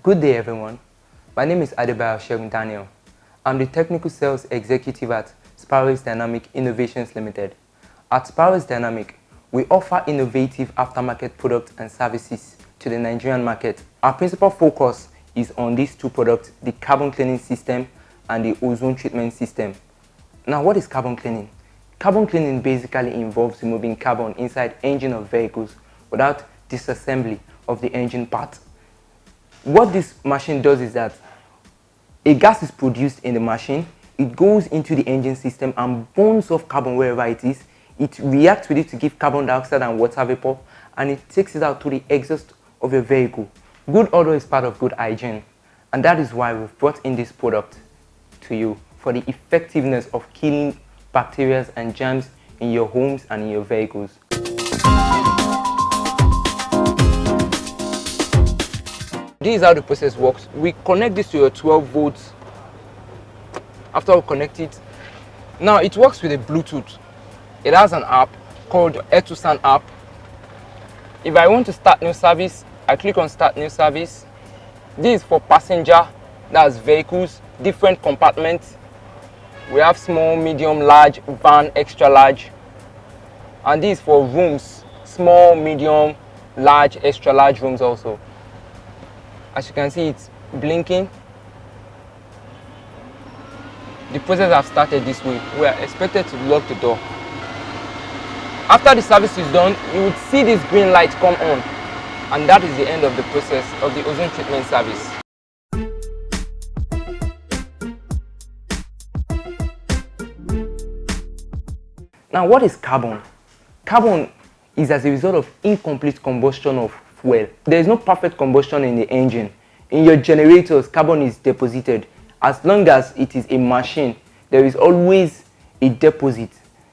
Good day, everyone. My name is Daniel. I'm the Technical Sales Executive at Sparrows Dynamic Innovations Limited. At Sparrows Dynamic, we offer innovative aftermarket products and services to the Nigerian market. Our principal focus is on these two products, the carbon cleaning system and the ozone treatment system. Now, what is carbon cleaning? Carbon cleaning basically involves removing carbon inside engine of vehicles without disassembly of the engine part. What this machine does is that a gas is produced in the machine, it goes into the engine system and burns off carbon wherever it is. It reacts with it to give carbon dioxide and water vapor, and it takes it out to the exhaust of your vehicle. Good odor is part of good hygiene, and that is why we've brought in this product to you for the effectiveness of killing bacteria and germs in your homes and in your vehicles. This is how the process works. We connect this to your 12 volts. After we connect it, now it works with a Bluetooth. It has an app called Air2Sound app. If I want to start new service, I click on start new service. This is for passenger, that's vehicles, different compartments. We have small, medium, large, van, extra large. And this is for rooms, small, medium, large, extra large rooms also. As you can see, it's blinking. The process has started this way. We are expected to lock the door. After the service is done, you would see this green light come on, and that is the end of the process of the ozone treatment service. Now, what is carbon? Carbon is as a result of incomplete combustion of fuel. There is no perfect combustion in the engine. In your generators, carbon is deposited. As long as it is a machine, there is always a deposit.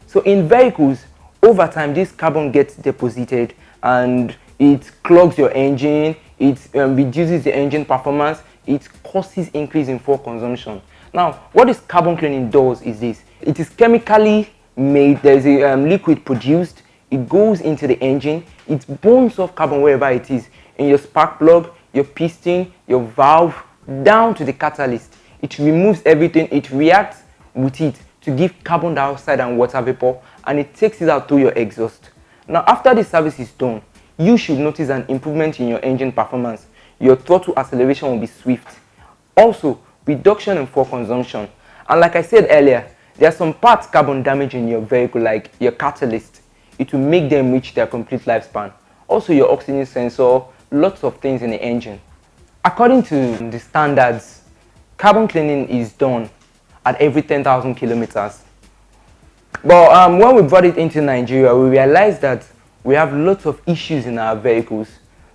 So in vehicles, over time, this carbon gets deposited and it clogs your engine, it reduces the engine performance, it causes increase in fuel consumption. Now, what this carbon cleaning does is this. It is chemically made. There is a liquid produced. It goes into the engine, it burns off carbon wherever it is, in your spark plug, your piston, your valve, down to the catalyst. It removes everything, it reacts with it to give carbon dioxide and water vapor, and it takes it out through your exhaust. Now, after the service is done, you should notice an improvement in your engine performance. Your throttle acceleration will be swift. Also, reduction in fuel consumption. And like I said earlier, there are some parts carbon damage in your vehicle, like your catalyst. It will make them reach their complete lifespan. Also, your oxygen sensor, lots of things in the engine. According to the standards, carbon cleaning is done at every 10,000 kilometers. But when we brought it into Nigeria, we realized that we have lots of issues in our vehicles.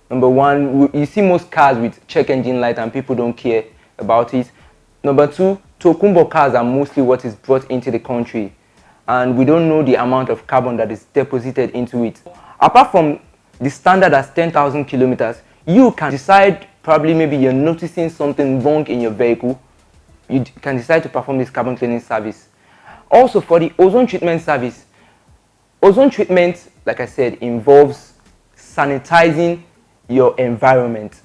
Number one, you see most cars with check engine light and people don't care about it. Number two, Tokumbo cars are mostly what is brought into the country, and we don't know the amount of carbon that is deposited into it. Apart from the standard as 10,000 kilometers, you can decide, probably maybe you're noticing something wrong in your vehicle, you can decide to perform this carbon cleaning service. Also, for the ozone treatment service, ozone treatment, like I said, involves sanitizing your environment.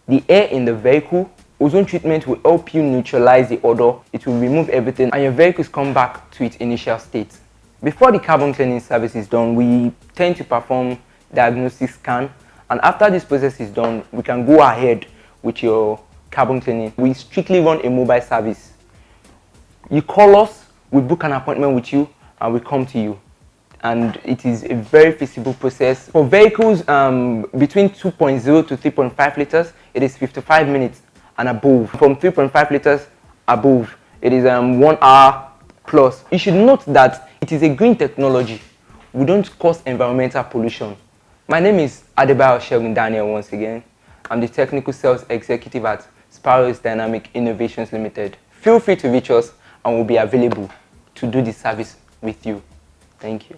The air in the vehicle, ozone treatment will help you neutralize the odor, it will remove everything, and your vehicles come back to its initial state. Before the carbon cleaning service is done, we tend to perform diagnostic scan, and after this process is done, we can go ahead with your carbon cleaning. We strictly run a mobile service. You call us, we book an appointment with you, and we come to you. And it is a very feasible process. For vehicles between 2.0 to 3.5 liters, it is 55 minutes and above. From 3.5 liters above, it is 1 hour plus. You should note that it is a green technology. We don't cause environmental pollution. My name is Daniel once again. I'm the Technical Sales Executive at Sparrows Dynamic Innovations Limited. Feel free to reach us and we'll be available to do the service with you. Thank you.